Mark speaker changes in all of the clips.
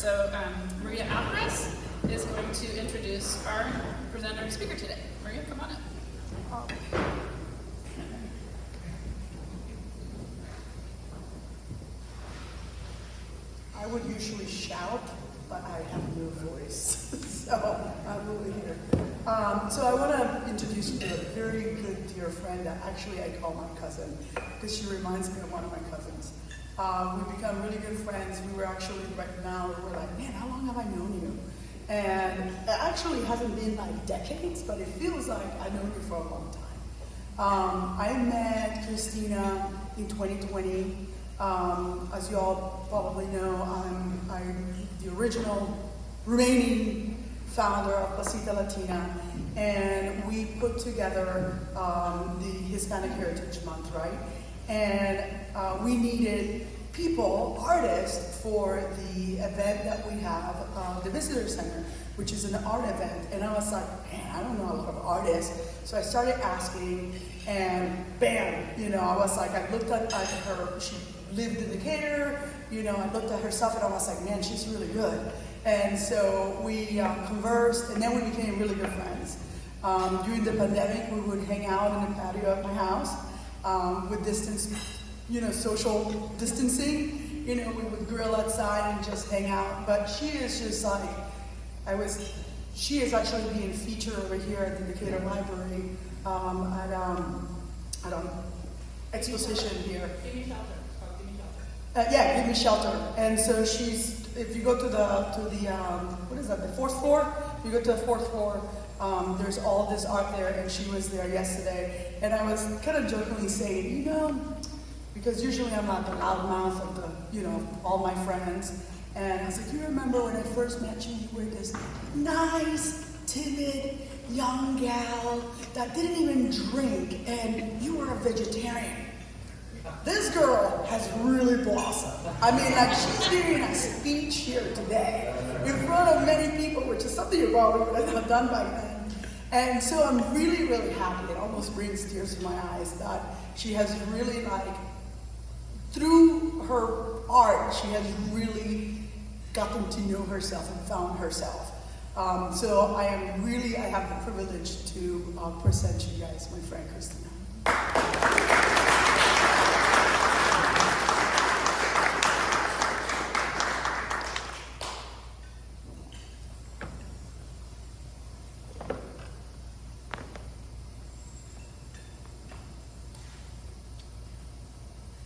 Speaker 1: So Maria Alvarez is going to introduce our presenter and speaker today. Maria, come on up.
Speaker 2: I would usually shout, but I have no voice, so I'm over here. So I want to introduce you to a very good dear friend that actually I call my cousin, because she reminds me of one of my cousins. We've become really good friends. We were actually, right now, we're like, man, how long have I known you? And it actually hasn't been like decades, but it feels like I've known you for a long time. I met Cristina in 2020. As you all probably know, I'm the original remaining founder of Placita Latina, and we put together the Hispanic Heritage Month, right? And we needed people, artists, for the event that we have, the Visitor Center, which is an art event. And I was like, man, I don't know a lot of artists. So I started asking, and bam, I was like, I looked at her, she lived in Decatur, I looked at her stuff and I was like, man, she's really good. And so we conversed, and then we became really good friends. During the pandemic, we would hang out in the patio of my house with distance, social distancing. We would grill outside and just hang out. But she is just like, she is actually being featured over here at the Decatur Library at an exposition here.
Speaker 1: Give me shelter.
Speaker 2: Yeah, Give Me Shelter. And so if you go to the what is that, the fourth floor? If you go to the fourth floor, there's all this art there, and she was there yesterday. And I was kind of jokingly saying, because usually I'm not the loudmouth of the, all my friends. And I was like, you remember when I first met you were this nice, timid, young gal that didn't even drink, and you were a vegetarian. This girl has really blossomed. I mean, she's giving a speech here today in front of many people, which is something you probably would have done by then. And so I'm really, really happy. It almost brings tears to my eyes that she has really, through her art, she has really gotten to know herself and found herself. So I have the privilege to present you guys my friend Cristina.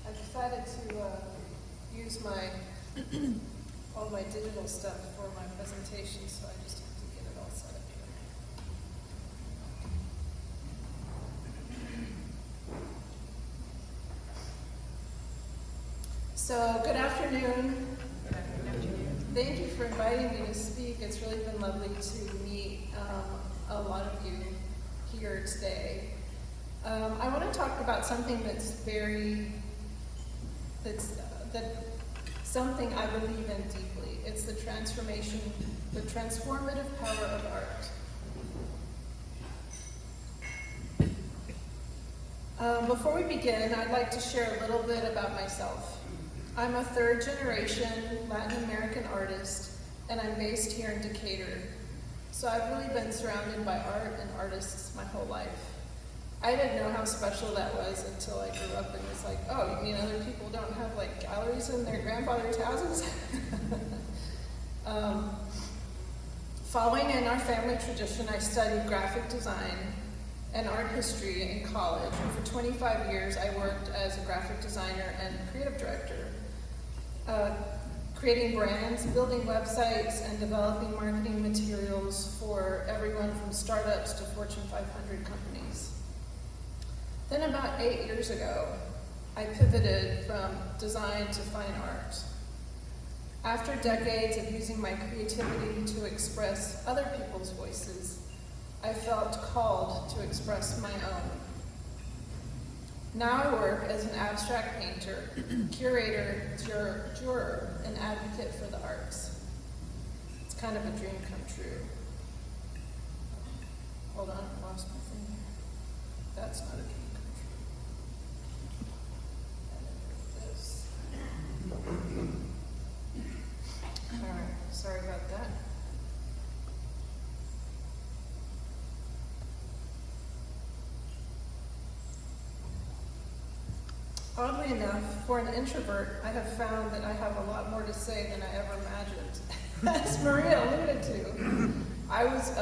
Speaker 3: I decided to use all my digital stuff for my presentation, so I just have to get it all set up here. So, good afternoon. Thank you for inviting me to speak. It's really been lovely to meet a lot of you here today. I want to talk about something that's something I believe in deeply. It's the transformative power of art. Before we begin, I'd like to share a little bit about myself. I'm a third-generation Latin American artist, and I'm based here in Decatur. So I've really been surrounded by art and artists my whole life. I didn't know how special that was until I grew up and was like, oh, you mean other people don't have galleries in their grandfather's houses? Following in our family tradition, I studied graphic design and art history in college. And for 25 years, I worked as a graphic designer and creative director, creating brands, building websites, and developing marketing materials for everyone from startups to Fortune 500 companies. Then about 8 years ago, I pivoted from design to fine art. After decades of using my creativity to express other people's voices, I felt called to express my own. Now I work as an abstract painter, curator, juror, and advocate for the arts. It's kind of a dream come true. Hold on, I lost my finger. That's not a dream. Oddly enough, for an introvert, I have found that I have a lot more to say than I ever imagined. As Maria alluded to, I was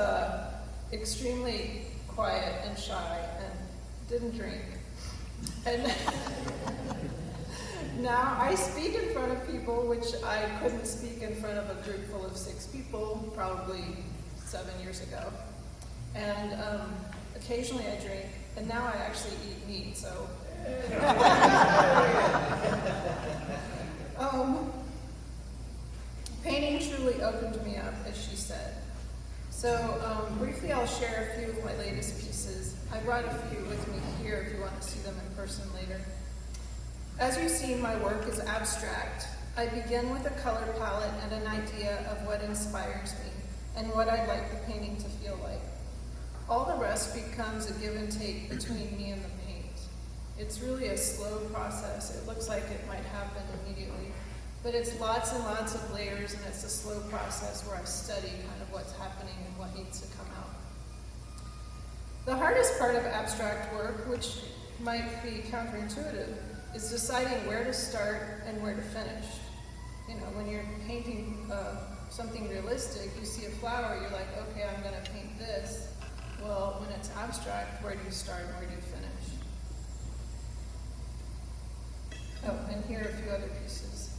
Speaker 3: extremely quiet and shy and didn't drink. And now I speak in front of people, which I couldn't speak in front of a group full of 6 people probably 7 years ago. And occasionally I drink, and now I actually eat meat, so. Painting truly opened me up, as she said. So briefly I'll share a few of my latest pieces. I brought a few with me here if you want to see them in person later. As you see, my work is abstract. I begin with a color palette and an idea of what inspires me and what I'd like the painting to feel like. All the rest becomes a give and take between me and the paint. It's really a slow process. It looks like it might happen immediately, but it's lots and lots of layers, and it's a slow process where I study kind of what's happening and what needs to come out. The hardest part of abstract work, which might be counterintuitive, is deciding where to start and where to finish. You know, when you're painting something realistic, you see a flower, you're like, okay, I'm gonna paint this. Well, when it's abstract, where do you start and where do you finish? Oh, and here are a few other pieces.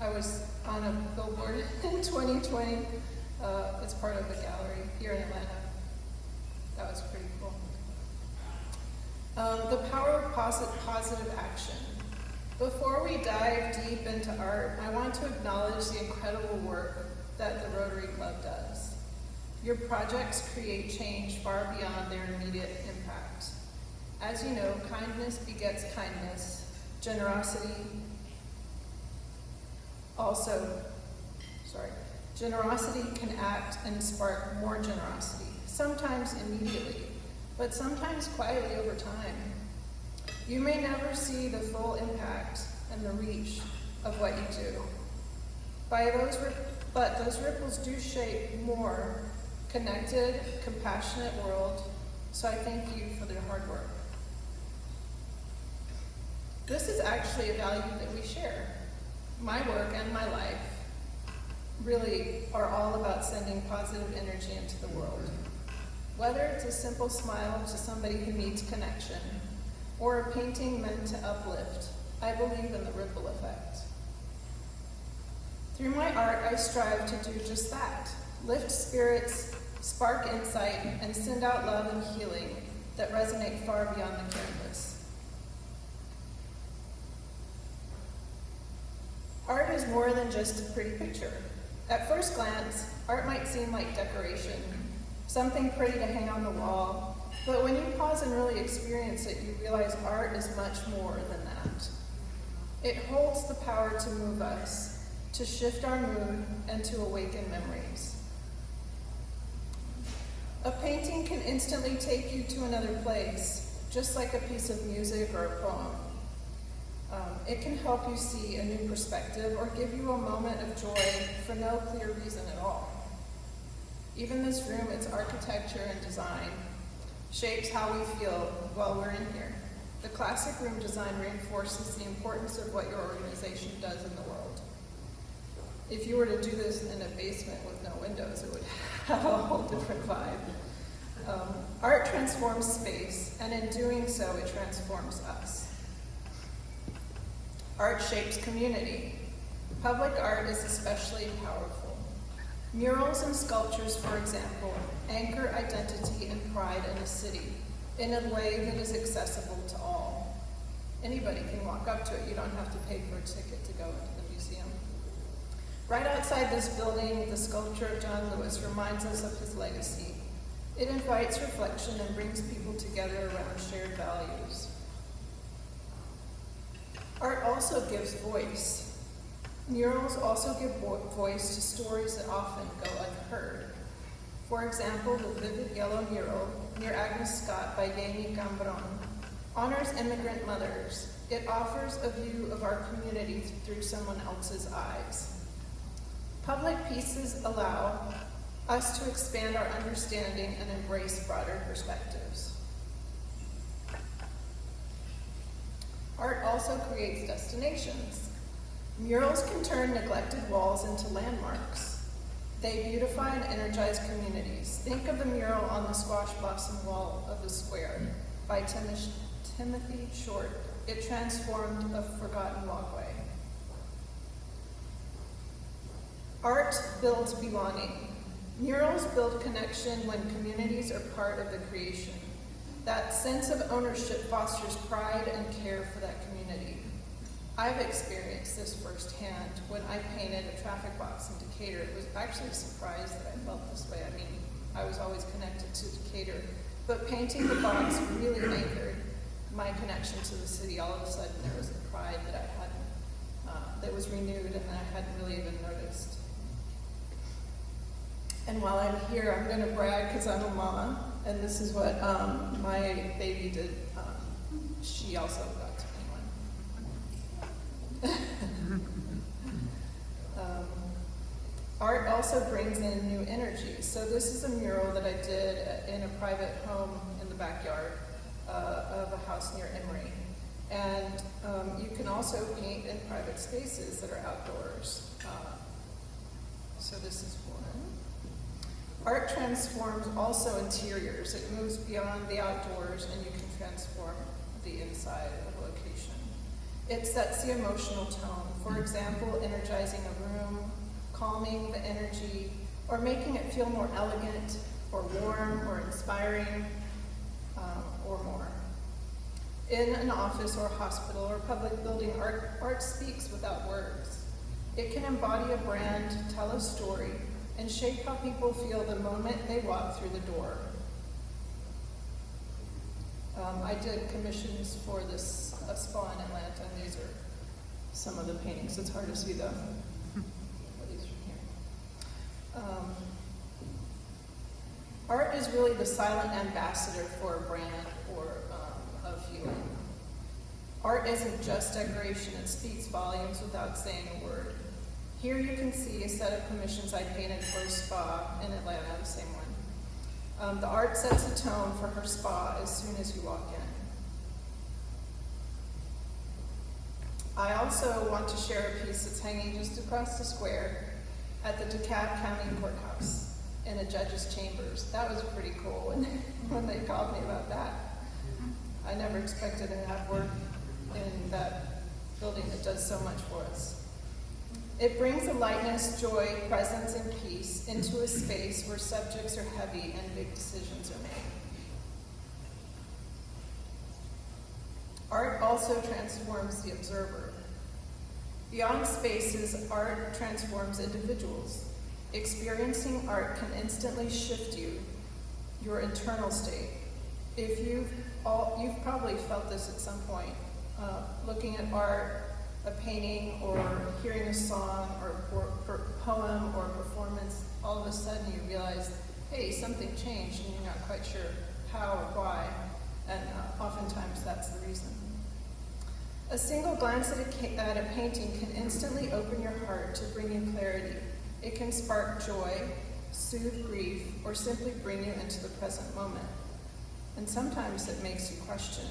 Speaker 3: I was on a billboard in 2020. It's part of a gallery here in Atlanta. That was pretty cool. The power of positive action. Before we dive deep into art, I want to acknowledge the incredible work that the Rotary Club does. Your projects create change far beyond their immediate impact. As you know, kindness begets kindness. Generosity can act and spark more generosity, sometimes immediately, but sometimes quietly over time. You may never see the full impact and the reach of what you do. But those ripples do shape more connected, compassionate world, so I thank you for their hard work. This is actually a value that we share. My work and my life really are all about sending positive energy into the world. Whether it's a simple smile to somebody who needs connection, or a painting meant to uplift, I believe in the ripple effect. Through my art, I strive to do just that. Lift spirits, spark insight, and send out love and healing that resonate far beyond the canvas. Art is more than just a pretty picture. At first glance, art might seem like decoration, something pretty to hang on the wall, but when you pause and really experience it, you realize art is much more than that. It holds the power to move us, to shift our mood, and to awaken memories. A painting can instantly take you to another place, just like a piece of music or a poem. It can help you see a new perspective or give you a moment of joy for no clear reason at all. Even this room, its architecture and design, shapes how we feel while we're in here. The classic room design reinforces the importance of what your organization does in the world. If you were to do this in a basement with no windows, it would have a whole different vibe. Art transforms space, and in doing so, it transforms us. Art shapes community. Public art is especially powerful. Murals and sculptures, for example, anchor identity and pride in a city in a way that is accessible to all. Anybody can walk up to it. You don't have to pay for a ticket to go into the museum. Right outside this building, the sculpture of John Lewis reminds us of his legacy. It invites reflection and brings people together around shared values. Art also gives voice. Murals also give voice to stories that often go unheard. For example, the vivid yellow mural near Agnes Scott by Jamie Gambron honors immigrant mothers. It offers a view of our community through someone else's eyes. Public pieces allow us to expand our understanding and embrace broader perspectives. Art also creates destinations. Murals can turn neglected walls into landmarks. They beautify and energize communities. Think of the mural on the squash blossom wall of the square by Timothy Short. It transformed a forgotten walkway. Art builds belonging. Murals build connection when communities are part of the creation. That sense of ownership fosters pride and care for that community. I've experienced this firsthand when I painted a traffic box in Decatur. It was actually a surprise that I felt this way. I mean, I was always connected to Decatur, but painting the box really anchored my connection to the city. All of a sudden, there was a pride that I hadn't, that was renewed and that I hadn't really even noticed. And while I'm here, I'm going to brag because I'm a mama, and this is what my baby did. She also got to paint one. Art also brings in new energy. So this is a mural that I did in a private home in the backyard of a house near Emory. And you can also paint in private spaces that are outdoors. So this is one. Art transforms also interiors. It moves beyond the outdoors and you can transform the inside of a location. It sets the emotional tone. For example, energizing a room, calming the energy, or making it feel more elegant, or warm, or inspiring, or more. In an office or hospital or public building, art speaks without words. It can embody a brand, tell a story, and shape how people feel the moment they walk through the door. I did commissions for this spa in Atlanta, and these are some of the paintings. It's hard to see them. These from here. Art is really the silent ambassador for a brand or a feeling. Art isn't just decoration, it speaks volumes without saying a word. Here you can see a set of commissions I painted for a spa in Atlanta, the same one. The art sets a tone for her spa as soon as you walk in. I also want to share a piece that's hanging just across the square at the Decatur County Courthouse in a judge's chambers. That was pretty cool when they called me about that. I never expected to have work in that building that does so much for us. It brings a lightness, joy, presence, and peace into a space where subjects are heavy and big decisions are made. Art also transforms the observer. Beyond spaces, art transforms individuals. Experiencing art can instantly shift your internal state. If you've probably felt this at some point, looking at art, a painting, or hearing a song, or poem, or performance, all of a sudden you realize, hey, something changed, and you're not quite sure how or why, and oftentimes that's the reason. A single glance at a painting can instantly open your heart to bring you clarity. It can spark joy, soothe grief, or simply bring you into the present moment. And sometimes it makes you question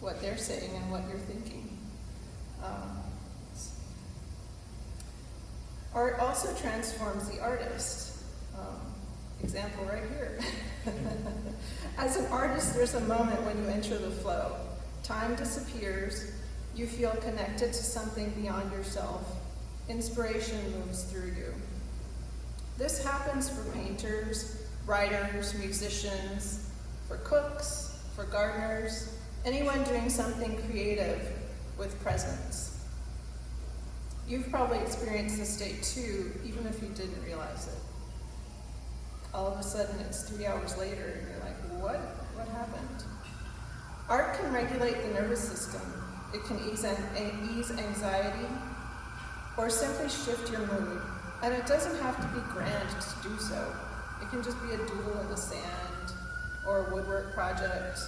Speaker 3: what they're saying and what you're thinking. Art also transforms the artist. Example right here. As an artist, there's a moment when you enter the flow. Time disappears, you feel connected to something beyond yourself. Inspiration moves through you. This happens for painters, writers, musicians, for cooks, for gardeners, anyone doing something creative with presence. You've probably experienced this state too, even if you didn't realize it. All of a sudden it's 3 hours later and you're like, what happened? Art can regulate the nervous system. It can ease anxiety or simply shift your mood. And it doesn't have to be grand to do so. It can just be a doodle in the sand or a woodwork project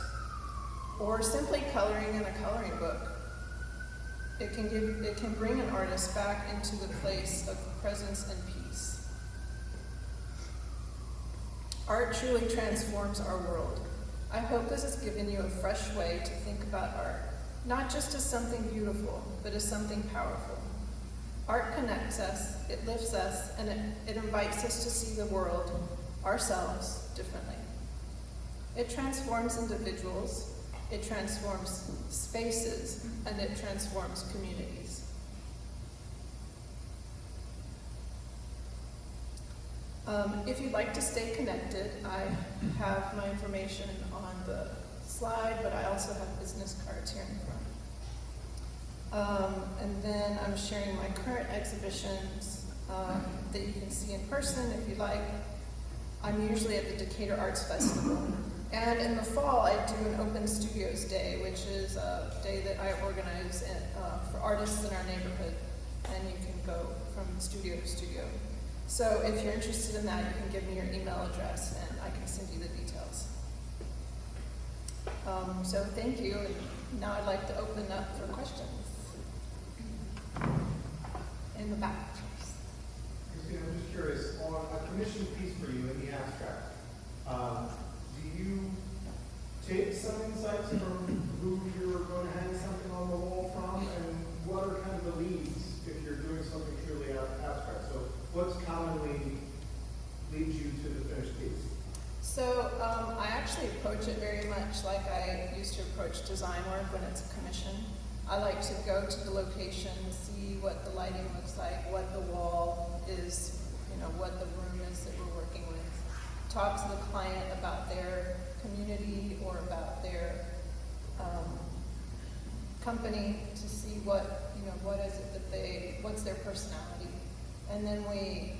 Speaker 3: or simply coloring in a coloring book. It can bring an artist back into the place of presence and peace. Art truly transforms our world. I hope this has given you a fresh way to think about art, not just as something beautiful, but as something powerful. Art connects us, it lifts us, and it invites us to see the world, ourselves, differently. It transforms individuals, it transforms spaces, and it transforms communities. If you'd like to stay connected, I have my information on the slide, but I also have business cards here in front. And then I'm sharing my current exhibitions that you can see in person if you like. I'm usually at the Decatur Arts Festival. And in the fall, I do an Open Studios Day, which is a day that I organize for artists in our neighborhood. And you can go from studio to studio. So if you're interested in that, you can give me your email address and I can send you the details. So thank you, and now I'd like to open up for questions. In the back.
Speaker 4: Christina, I'm just curious, on a commissioned piece for you in the abstract, do you take some insights from who you're going to hang something on the wall from, and what are kind of the leads if you're doing something truly abstract? So what's commonly leads you to the finished piece?
Speaker 3: So I actually approach it very much like I used to approach design work when it's a commission. I like to go to the location, see what the lighting looks like, what the wall is, what the room is that we're working with. Talk to the client about their community or about their company to see what is it that what's their personality. And then we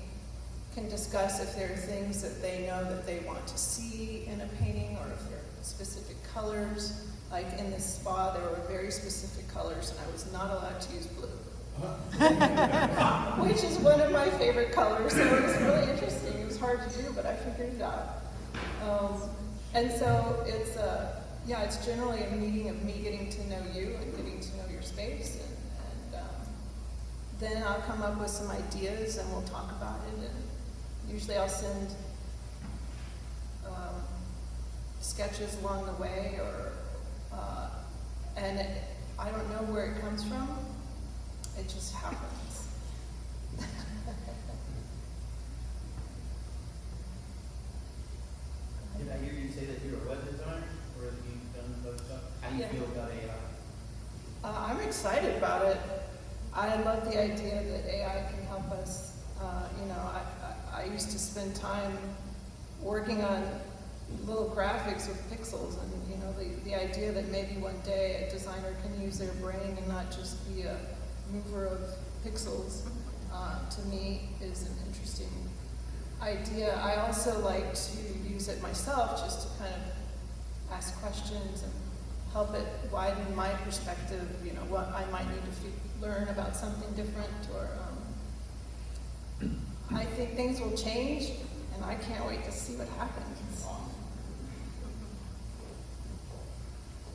Speaker 3: can discuss if there are things that they know that they want to see in a painting, or if there are specific colors. Like in this spa, there were very specific colors, and I was not allowed to use blue, which is one of my favorite colors. So it was really interesting. It was hard to do, but I figured it out. And so it's generally a meeting of me getting to know you and getting to know your space, and then I'll come up with some ideas and we'll talk about it. And usually I'll send sketches along the way, I don't know where it comes from. It just happens.
Speaker 5: Did I hear you say that you're a web designer, or have you done web stuff? How do you feel about AI?
Speaker 3: I'm excited about it. I love the idea that AI can help us. I used to spend time working on little graphics with pixels, and the idea that maybe one day a designer can use their brain and not just be a mover of pixels, to me is an interesting idea. I also like to use it myself just to kind of ask questions and help it widen my perspective, what I might need to learn about something different, or I think things will change, and I can't wait to see what happens.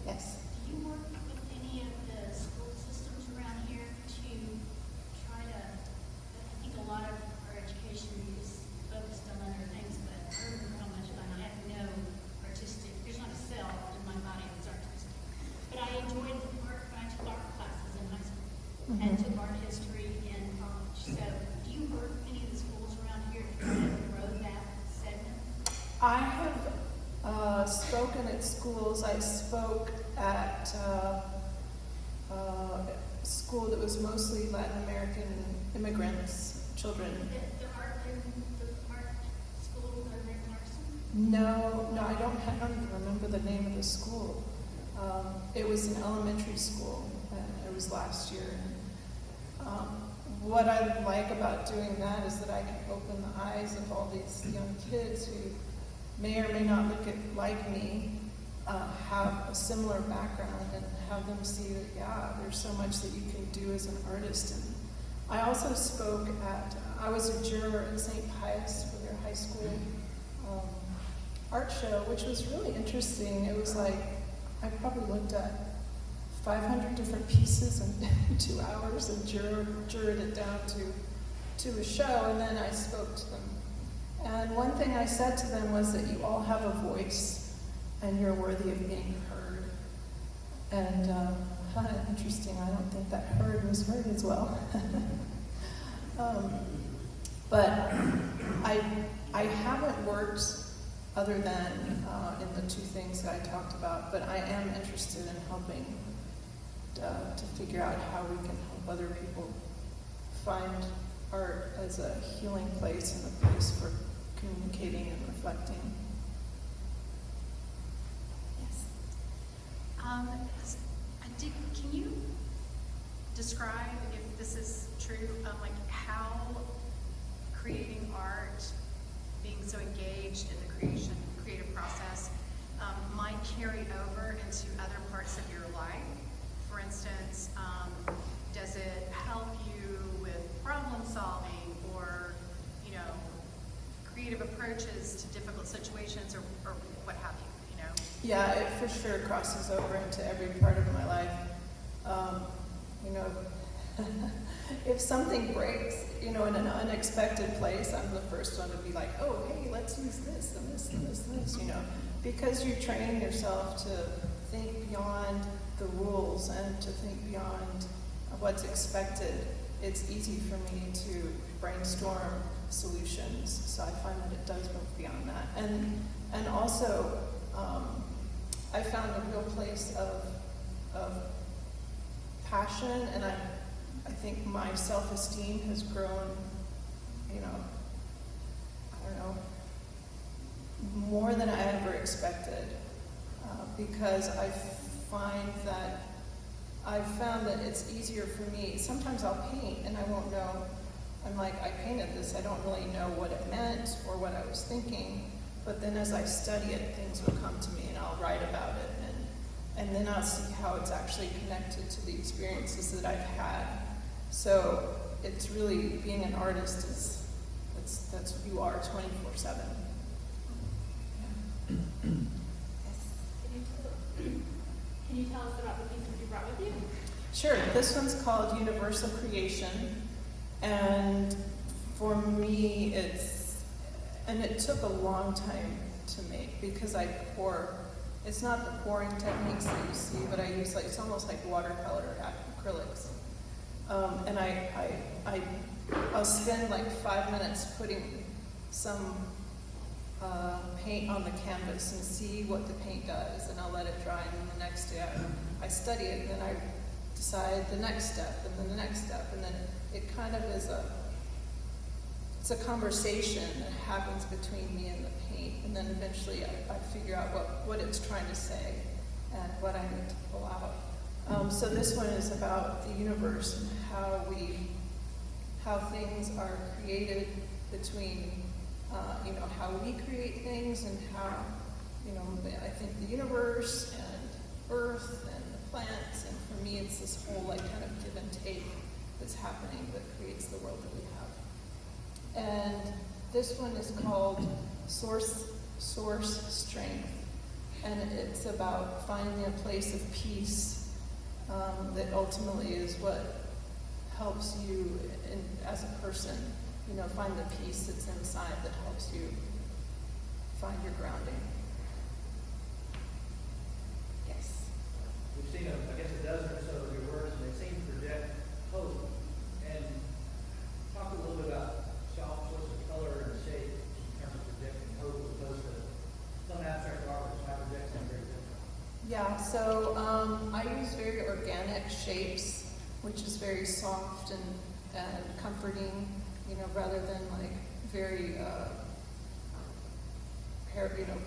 Speaker 3: Yes?
Speaker 6: Do you work with any of the school systems around here to try to, I think a lot of our education is focused on other things, but I remember how much fun I have no artistic, there's not a cell in my body that's artistic. But I enjoyed art when I took art classes in high school and took art history in college. So do you work with any of the schools around here to try to grow that segment?
Speaker 3: I have spoken at schools. I spoke at a school that was mostly Latin American immigrants, children.
Speaker 6: The art school over in Larson?
Speaker 3: No, I don't even remember the name of the school. It was an elementary school, and it was last year. What I like about doing that is that I can open the eyes of all these young kids who may or may not look like me, have a similar background, and have them see that, there's so much that you can do as an artist. And I also spoke I was a juror at St. Pius for their high school art show, which was really interesting. It was like, I probably looked at 500 different pieces in 2 hours and jurored it down to a show, and then I spoke to them. And one thing I said to them was that you all have a voice, and you're worthy of being heard. And interesting, I don't think that heard was heard as well. But I haven't worked other than in the two things that I talked about, but I am interested in helping to figure out how we can help other people find art as a healing place and a place for communicating and reflecting.
Speaker 6: Yes. Can you describe, if this is true, like how creating art, being so engaged in the creative process, might carry over into other parts of your life? For instance, does it help you with problem solving or, creative approaches to difficult situations or what have you,
Speaker 3: Yeah, it for sure crosses over into every part of my life. If something breaks, in an unexpected place, I'm the first one to be like, oh, hey, let's use this and this and this and this, because you train yourself to think beyond the rules and to think beyond what's expected. It's easy for me to brainstorm solutions, so I find that it does move beyond that. And also, I found a real place of passion, and I think my self-esteem has grown, more than I ever expected, because I find that I've found that it's easier for me. Sometimes I'll paint and I won't know. I'm like, I painted this, I don't really know what it meant or what I was thinking, but then as I study it, things will come to me and I'll write about it, and then I'll see how it's actually connected to the experiences that I've had. So it's really, being an artist that's who you are 24/7.
Speaker 1: Can you tell us about the piece that you brought with you?
Speaker 3: Sure, this one's called Universal Creation, and for me it took a long time to make because I pour. It's not the pouring techniques that you see, but I use it's almost like watercolor acrylics. And I'll spend 5 minutes putting some paint on the canvas and see what the paint does, and I'll let it dry, and then the next day I study it, and then I decide the next step, and then the next step, and then it kind of is it's a conversation that happens between me and the paint, and then eventually I figure out what it's trying to say and what I need to pull out. So this one is about the universe and how things are created between, how we create things and how, I think the universe and Earth and the plants, and for me it's this whole kind of give and take that's happening that creates the world that we have. And this one is called Source Strength, and it's about finding a place of peace that ultimately is what helps you as a person, find the peace that's inside that helps you find your grounding. Yes.
Speaker 5: We've seen, I guess, a dozen or so of your works, and they seem to project hope. And talk a little bit about source of color and shape in terms of projecting hope, as opposed to some abstract art which might project something very different.
Speaker 3: Yeah, so I use very organic shapes, which is very soft and comforting, rather than very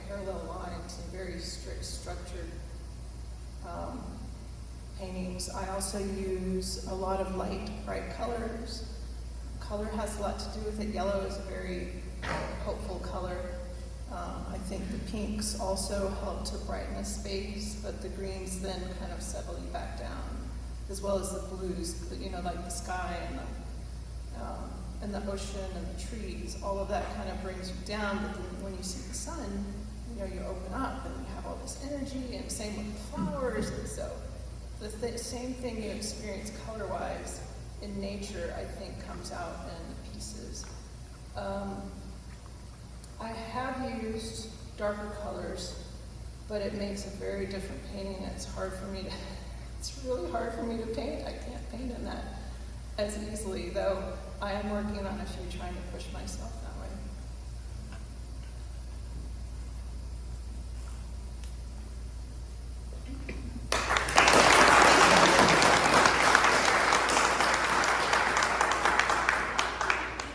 Speaker 3: parallel lines and very strict structured paintings. I also use a lot of light, bright colors. Color has a lot to do with it. Yellow is a very hopeful color. I think the pinks also help to brighten a space, but the greens then kind of settle you back down, as well as the blues, like the sky and the ocean and the trees. All of that kind of brings you down, but then when you see the sun, you open up and you have all this energy, and same with the flowers. And so the same thing you experience color-wise in nature, I think, comes out in the pieces. I have used darker colors but it makes a very different painting. It's hard for me to, it's really hard for me to paint. I can't paint in that as easily, though I am working on a few, trying to push myself that way.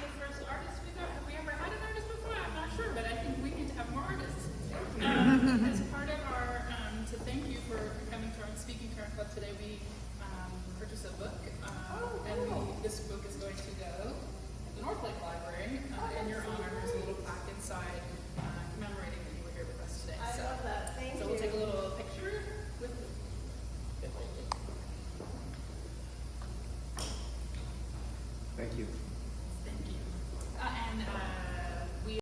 Speaker 1: The first artist we got, have we ever had an artist before? I'm not sure, but I think we need to have more artists. As part of our, to thank you for coming to our speaking to our club today, we purchased a book, this book is going to go to the North Lake Library in your honor. There's a little plaque inside commemorating that you were here with us today.
Speaker 3: I love that. Thank
Speaker 1: So
Speaker 3: you.
Speaker 1: we'll take a little picture with you.
Speaker 7: Thank you.